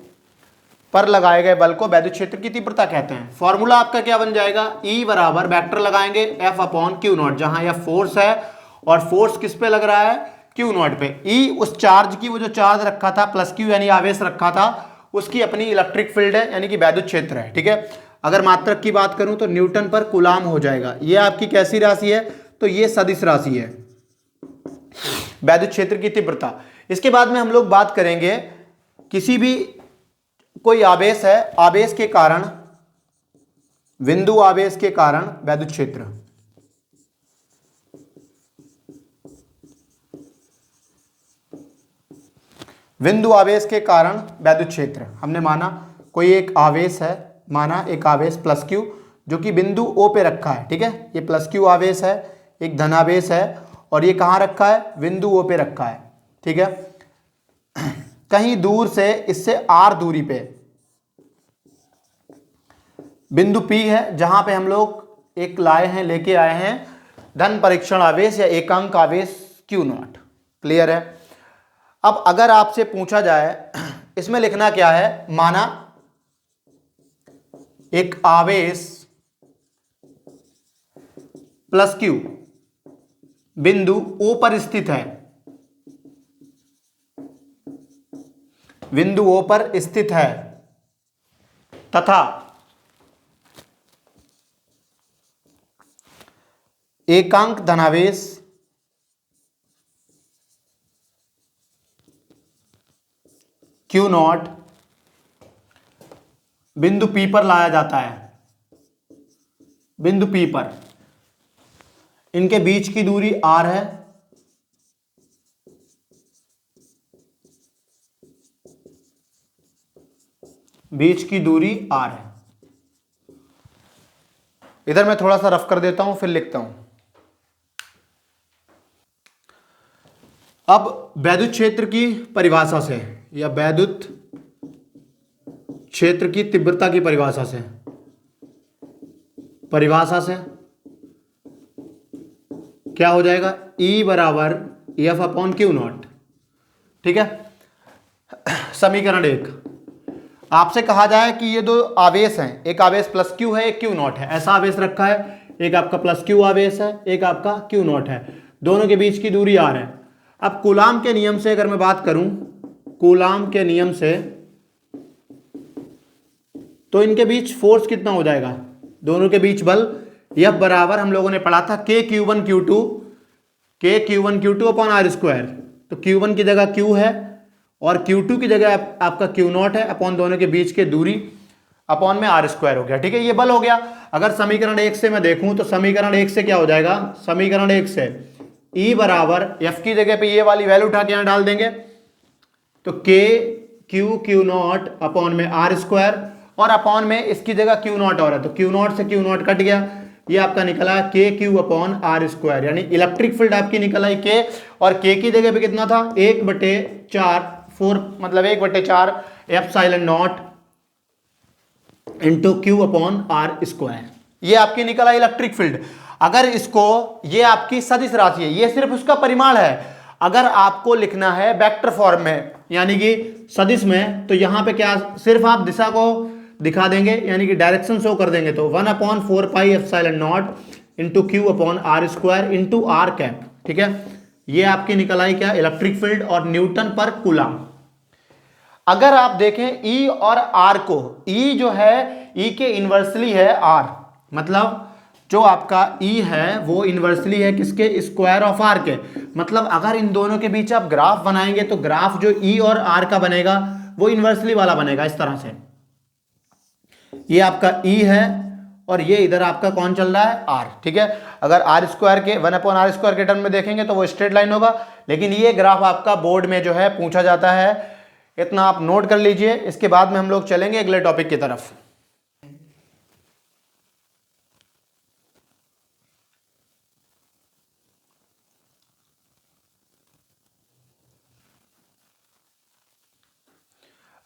पर लगाए गए बल को वैद्युत क्षेत्र की तीव्रता कहते हैं। फॉर्मूला आपका क्या बन जाएगा, E बराबर वेक्टर लगाएंगे F अपॉन क्यू नॉट, जहां यह फोर्स है और फोर्स किस पे लग रहा है, क्यू नॉट पे। E उस चार्ज की, वो जो चार्ज रखा था प्लस क्यू यानी आवेश रखा था, उसकी अपनी इलेक्ट्रिक फील्ड है यानी कि वैद्युत क्षेत्र है, ठीक है। अगर मात्रक की बात करूं तो न्यूटन पर कूलाम हो जाएगा। ये आपकी कैसी राशि है, तो ये सदिश राशि है, वैद्युत क्षेत्र की तीव्रता। इसके बाद में हम लोग बात करेंगे, किसी भी कोई आवेश है, आवेश के कारण, बिंदु आवेश के कारण वैद्युत क्षेत्र, बिंदु आवेश के कारण वैद्युत क्षेत्र। हमने माना कोई एक आवेश है, माना एक आवेश प्लस क्यू जो कि बिंदु O पे रखा है, ठीक है। ये प्लस क्यू आवेश है, एक धनावेश है, और ये कहाँ रखा है, बिंदु O पे रखा है, ठीक है। कहीं दूर से इससे R दूरी पे बिंदु P है, जहां पे हम लोग एक लाए हैं, लेके आए हैं धन परीक्षण आवेश या एकांक आवेश Q नॉट। क्लियर है। अब अगर आपसे पूछा जाए, इसमें लिखना क्या है, माना एक आवेश प्लस क्यू बिंदु O पर स्थित है, बिंदु O पर स्थित है, तथा एकांक धनावेश Q नॉट बिंदु P पर लाया जाता है, बिंदु P पर। इनके बीच की दूरी R है, बीच की दूरी R है। इधर मैं थोड़ा सा रफ कर देता हूं, फिर लिखता हूं। अब वैद्युत क्षेत्र की परिभाषा से, या वैद्युत क्षेत्र की तीव्रता की परिभाषा से, क्या हो जाएगा, E बराबर F अपॉन क्यू नॉट, ठीक है। समीकरण 1, आपसे कहा जाए कि ये दो आवेश हैं, एक आवेश प्लस क्यू है, एक क्यू नॉट है, ऐसा आवेश रखा है, एक आपका प्लस क्यू आवेश है, एक आपका क्यू नॉट है, दोनों के बीच की दूरी R है। अब कूलाम के नियम से अगर मैं बात करूं, कूलाम के नियम से, तो इनके बीच फोर्स कितना हो जाएगा, दोनों के बीच बल F बराबर हम लोगों ने पढ़ा था K Q1 Q2 upon R square. तो Q1 की जगह Q है और Q2 की जगह आपका Q नॉट है, अपॉन दोनों के बीच के दूरी, अपॉन में R स्क्वायर हो गया, ठीक है। ये बल हो गया। अगर समीकरण 1 से मैं देखूं तो समीकरण 1 से क्या हो जाएगा, समीकरण 1 से E बराबर F की जगह पे ये वाली वैल्यू उठा के यहां डाल देंगे, तो Q नॉट अपॉन में R स्क्वायर, और अपॉन में इसकी जगह Q नॉट और है, तो Q नॉट से Q नॉट कट गया, ये आपका निकला के क्यू अपॉन आर स्क्वायर, यानी इलेक्ट्रिक फील्ड आपकी निकल आई के, और के की जगह पे कितना था 1/4 4, मतलब 1/4 epsilon naught into Q upon R square. ये आपकी निकला इलेक्ट्रिक फील्ड। अगर इसको, ये आपकी सदिश राशि है, ये सिर्फ उसका परिमाण है। अगर आपको लिखना है वेक्टर फॉर्म में यानी कि सदिश में, तो यहां पे क्या, सिर्फ आप दिशा को दिखा देंगे यानी कि डायरेक्शन शो कर देंगे, तो 1/4 pi epsilon naught into Q upon R square into R cap. ठीक है, ये आपकी निकल आई क्या, इलेक्ट्रिक फील्ड और न्यूटन पर कूलम। अगर आप देखें ई और आर को, ई जो है ई के इन्वर्सली है आर, मतलब जो आपका ई है वो इन्वर्सली है किसके, स्क्वायर ऑफ आर के। मतलब अगर इन दोनों के बीच आप ग्राफ बनाएंगे तो ग्राफ जो ई और आर का बनेगा वो इन्वर्सली वाला बनेगा इस तरह से। ये आपका ई है और ये इधर आपका कौन चल रहा है, आर। ठीक है, अगर आर स्क्वायर के 1/r² के टर्म में देखेंगे तो वो स्ट्रेट लाइन होगा, लेकिन ये ग्राफ आपका बोर्ड में जो है पूछा जाता है, इतना आप नोट कर लीजिए। इसके बाद में हम लोग चलेंगे अगले टॉपिक की तरफ।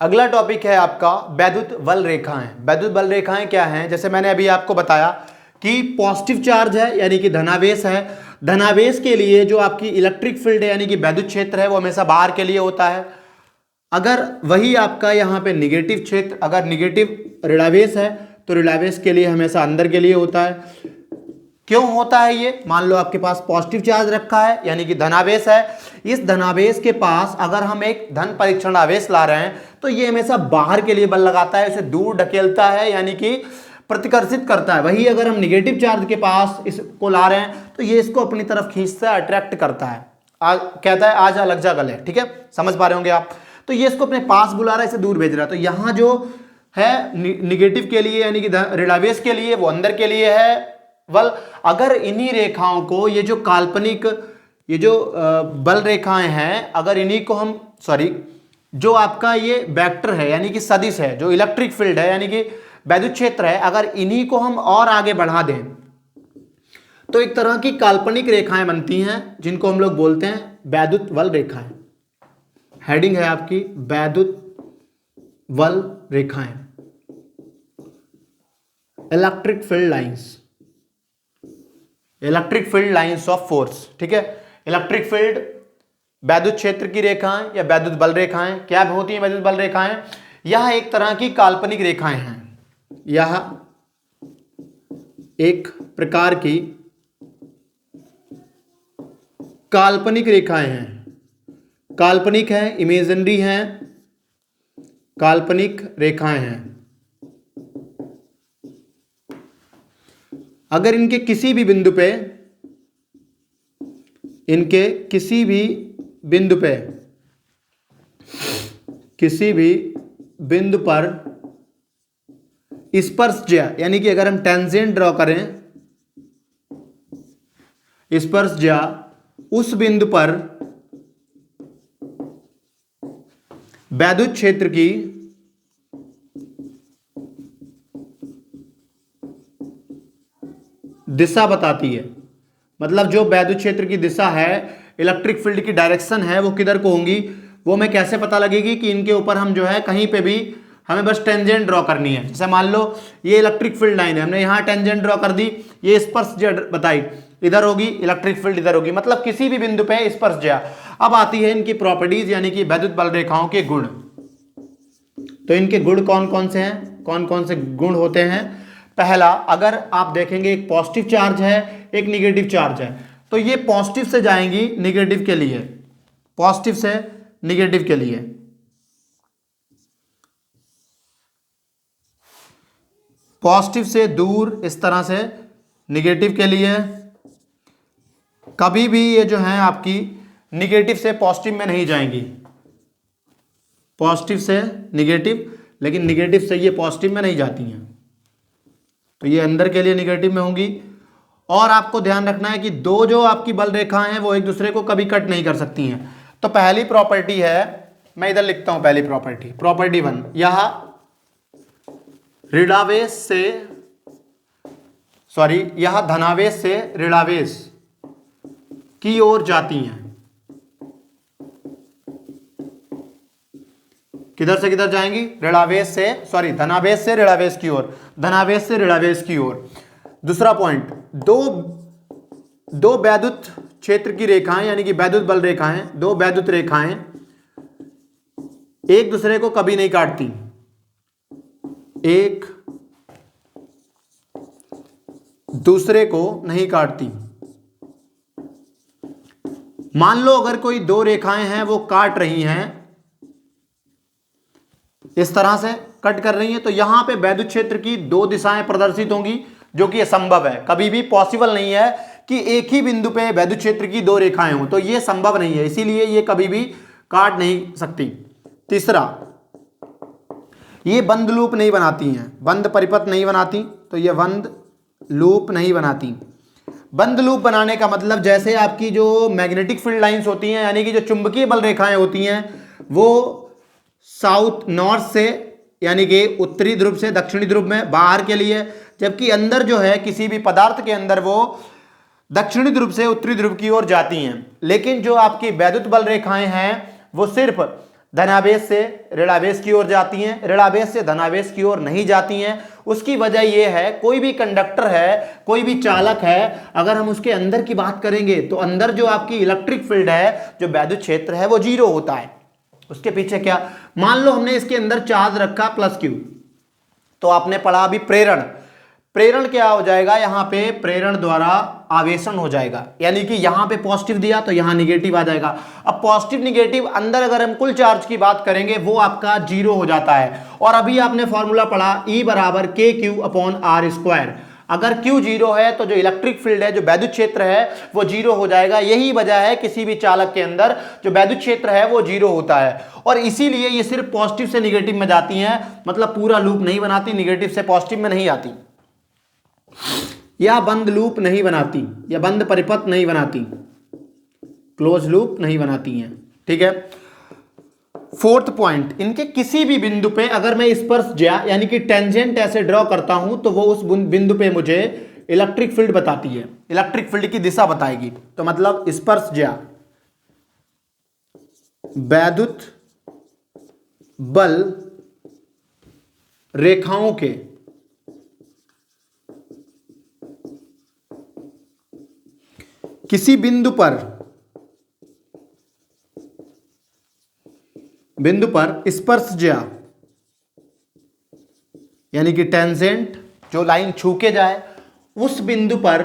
अगला टॉपिक है आपका वैद्युत बल रेखाएं। वैद्युत बल रेखाएं क्या हैं, जैसे मैंने अभी आपको बताया कि पॉजिटिव चार्ज है यानी कि धनावेश है, धनावेश के लिए जो आपकी इलेक्ट्रिक फील्ड है यानी कि वैद्युत क्षेत्र है वो हमेशा बाहर के लिए होता है। अगर वही आपका यहाँ पे निगेटिव क्षेत्र, अगर निगेटिव ऋणावेश है तो ऋणावेश के लिए हमेशा अंदर के लिए होता है। क्यों होता है ये, मान लो आपके पास पॉजिटिव चार्ज रखा है यानी कि धनावेश है, इस धनावेश के पास अगर हम एक धन परीक्षण आवेश ला रहे हैं तो ये हमेशा बाहर के लिए बल लगाता है, उसे दूर ढकेलता है यानी कि प्रतिकर्षित करता है। वही अगर हम निगेटिव चार्ज के पास इसको ला रहे हैं तो ये इसको अपनी तरफ खींचता है, अट्रैक्ट करता है, कहता है आजा लग जा गले। ठीक है, समझ पा रहे होंगे आप। तो ये इसको अपने पास बुला रहा है, इसे दूर भेज रहा है। तो यहाँ जो है निगेटिव के लिए यानी कि ऋणावेश के लिए वो अंदर के लिए है बल। अगर इन्हीं रेखाओं को, ये जो काल्पनिक, ये जो बल रेखाएं हैं, अगर इन्हीं को हम, सॉरी, जो आपका ये वेक्टर है यानी कि सदिश है, जो इलेक्ट्रिक फील्ड है यानी कि वैद्युत क्षेत्र है, अगर इन्हीं को हम और आगे बढ़ा दें तो एक तरह की काल्पनिक रेखाएं बनती हैं जिनको हम लोग बोलते हैं वैद्युत बल रेखाएं। हेडिंग है आपकी वैद्युत बल रेखाएं, electric field lines, electric field lines of force. ठीक है, इलेक्ट्रिक फील्ड, वैद्युत क्षेत्र की रेखाएं या वैद्युत बल रेखाएं क्या होती हैं, वैद्युत बल रेखाएं यह एक तरह की काल्पनिक रेखाएं हैं। यह एक प्रकार की काल्पनिक रेखाएं हैं, काल्पनिक है, इमेजिनरी हैं, काल्पनिक रेखाएं हैं। अगर इनके किसी भी बिंदु पे, इनके किसी भी बिंदु पे, किसी भी बिंदु पर स्पर्शज्या यानी कि अगर हम टेंजेंट ड्रॉ करें, स्पर्शज्या उस बिंदु पर वैद्युत क्षेत्र की दिशा बताती है। मतलब जो वैद्युत क्षेत्र की दिशा है, इलेक्ट्रिक फील्ड की डायरेक्शन है, वो किधर को होंगी, वो हमें कैसे पता लगेगी कि इनके ऊपर हम जो है कहीं पे भी हमें बस टेंजेंट ड्रॉ करनी है। जैसे मान लो ये इलेक्ट्रिक फील्ड लाइन है, हमने यहाँ टेंजेंट ड्रॉ कर दी, ये स्पर्शज्या बताई, इधर होगी इलेक्ट्रिक फील्ड, इधर होगी, मतलब किसी भी बिंदु पे स्पर्शज्या। अब आती है इनकी प्रॉपर्टीज यानी कि वैद्युत बल रेखाओं के गुण। तो इनके गुण कौन कौन से हैं, कौन कौन से गुण होते हैं। पहला, अगर आप देखेंगे एक पॉजिटिव चार्ज है, एक निगेटिव चार्ज है, तो ये पॉजिटिव से जाएंगी निगेटिव के लिए, पॉजिटिव से निगेटिव के लिए, पॉजिटिव से दूर इस तरह से निगेटिव के लिए। कभी भी ये जो है आपकी निगेटिव से पॉजिटिव में नहीं जाएंगी, पॉजिटिव से निगेटिव, लेकिन निगेटिव से ये पॉजिटिव में नहीं जाती हैं, तो ये अंदर के लिए निगेटिव में होंगी। और आपको ध्यान रखना है कि दो जो आपकी बल रेखाएं हैं वो एक दूसरे को कभी कट नहीं कर सकती हैं। तो पहली प्रॉपर्टी है, मैं इधर लिखता हूं पहली प्रॉपर्टी, प्रॉपर्टी 1, यह ऋणावेश से सॉरी, यह धनावेश से ऋणावेश की ओर जाती हैं। किधर से किधर जाएंगी? ऋणावेश से, सॉरी, धनावेश से ऋणावेश की ओर, धनावेश से ऋणावेश की ओर। दूसरा पॉइंट, दो वैद्युत क्षेत्र की रेखाएं यानी कि वैद्युत बल रेखाएं, दो वैद्युत रेखाएं एक दूसरे को कभी नहीं काटती, एक दूसरे को नहीं काटती। मान लो अगर कोई दो रेखाएं हैं वो काट रही हैं, इस तरह से कट कर रही हैं, तो यहां पे वैद्युत क्षेत्र की दो दिशाएं प्रदर्शित होंगी, जो कि असंभव है। कभी भी पॉसिबल नहीं है कि एक ही बिंदु पे वैद्युत क्षेत्र की दो रेखाएं हों, तो ये संभव नहीं है, इसीलिए ये कभी भी काट नहीं सकती। तीसरा, ये बंद लूप नहीं बनाती हैं, बंद परिपथ नहीं बनाती, तो ये बंद लूप नहीं बनाती। बंद लूप बनाने का मतलब, जैसे आपकी जो मैग्नेटिक फील्ड लाइंस होती हैं यानी कि जो चुंबकीय बल रेखाएं होती हैं, वो साउथ नॉर्थ से यानी कि उत्तरी ध्रुव से दक्षिणी ध्रुव में बाहर के लिए, जबकि अंदर जो है किसी भी पदार्थ के अंदर वो दक्षिणी ध्रुव से उत्तरी ध्रुव की ओर जाती हैं। लेकिन जो आपकी वैद्युत बल रेखाएं हैं वो सिर्फ धनावेश से ऋणावेश की ओर जाती हैं, ऋणावेश से धनावेश की ओर नहीं जाती हैं। उसकी वजह यह है, कोई भी कंडक्टर है, कोई भी चालक है, अगर हम उसके अंदर की बात करेंगे तो अंदर जो आपकी इलेक्ट्रिक फील्ड है, जो वैद्युत क्षेत्र है, वो 0 होता है। उसके पीछे क्या, मान लो हमने इसके अंदर चार्ज रखा +Q, तो आपने पढ़ा अभी प्रेरण। प्रेरण क्या हो जाएगा, यहां पे प्रेरण द्वारा आवेशन हो जाएगा, यानी कि यहां पे पॉजिटिव दिया तो यहां निगेटिव आ जाएगा। अब पॉजिटिव निगेटिव अंदर अगर हम कुल चार्ज की बात करेंगे वो आपका 0 हो जाता है। और अभी आपने फॉर्मूला पढ़ा E = KQ/R²। अगर Q 0 है तो जो इलेक्ट्रिक फील्ड है, जो वैद्युत क्षेत्र है, वो 0 हो जाएगा। यही वजह है किसी भी चालक के अंदर जो वैद्युत क्षेत्र है वो 0 होता है, और इसीलिए ये सिर्फ पॉजिटिव से निगेटिव में जाती हैं, मतलब पूरा लूप नहीं बनाती, निगेटिव से पॉजिटिव में नहीं आती, या बंद लूप नहीं बनाती, या बंद परिपथ नहीं बनाती, क्लोज लूप नहीं बनाती हैं। ठीक है। फोर्थ पॉइंट, इनके किसी भी बिंदु पे अगर मैं स्पर्शज्या यानी कि टेंजेंट ऐसे ड्रॉ करता हूं तो वो उस बिंदु पे मुझे इलेक्ट्रिक फील्ड बताती है, इलेक्ट्रिक फील्ड की दिशा बताएगी। तो मतलब स्पर्शज्या वैद्युत बल रेखाओं के किसी बिंदु पर स्पर्शज्या यानी कि टेंजेंट, जो लाइन छू के जाए, उस बिंदु पर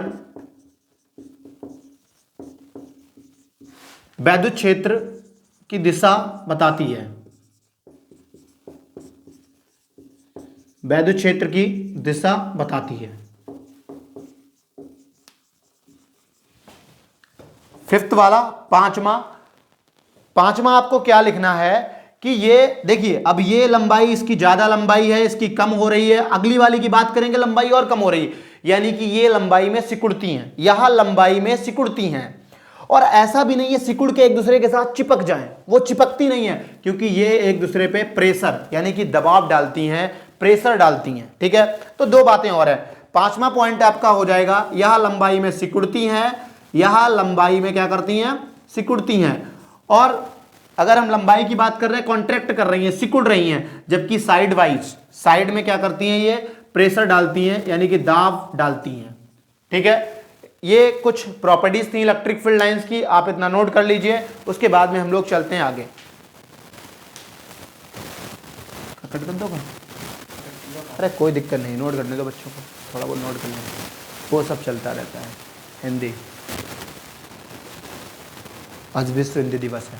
वैद्युत क्षेत्र की दिशा बताती है, वैद्युत क्षेत्र की दिशा बताती है। फिफ्थ वाला, पांचवा आपको क्या लिखना है कि ये देखिए, अब ये लंबाई, इसकी ज्यादा लंबाई है, इसकी कम हो रही है, अगली वाली की बात करेंगे लंबाई और कम हो रही है, यानी कि ये लंबाई में सिकुड़ती हैं, यह लंबाई में सिकुड़ती हैं। और ऐसा भी नहीं है सिकुड़ के एक दूसरे के साथ चिपक जाएं, वो चिपकती नहीं है, क्योंकि ये एक दूसरे पे प्रेशर यानी कि दबाव डालती हैं, प्रेशर डालती हैं। ठीक है। तो दो बातें और है। पांचवा पॉइंट आपका हो जाएगा, यह लंबाई में सिकुड़ती हैं, यह लंबाई में क्या करती हैं, सिकुड़ती हैं। और अगर हम लंबाई की बात कर रहे हैं, कॉन्ट्रैक्ट कर रही हैं, सिकुड़ रही हैं, जबकि साइड वाइज, साइड में क्या करती हैं, ये प्रेशर डालती हैं यानी कि दाब डालती हैं। ठीक है। ये कुछ प्रॉपर्टीज थी इलेक्ट्रिक फील्ड लाइंस की, आप इतना नोट कर लीजिए, उसके बाद में हम लोग चलते हैं आगे। कट कर दो, अरे कोई दिक्कत नहीं, नोट करने दो बच्चों को, थोड़ा बहुत नोट कर लेंगे, वो सब चलता रहता है। हिंदी, आज विश्व हिंदी दिवस है।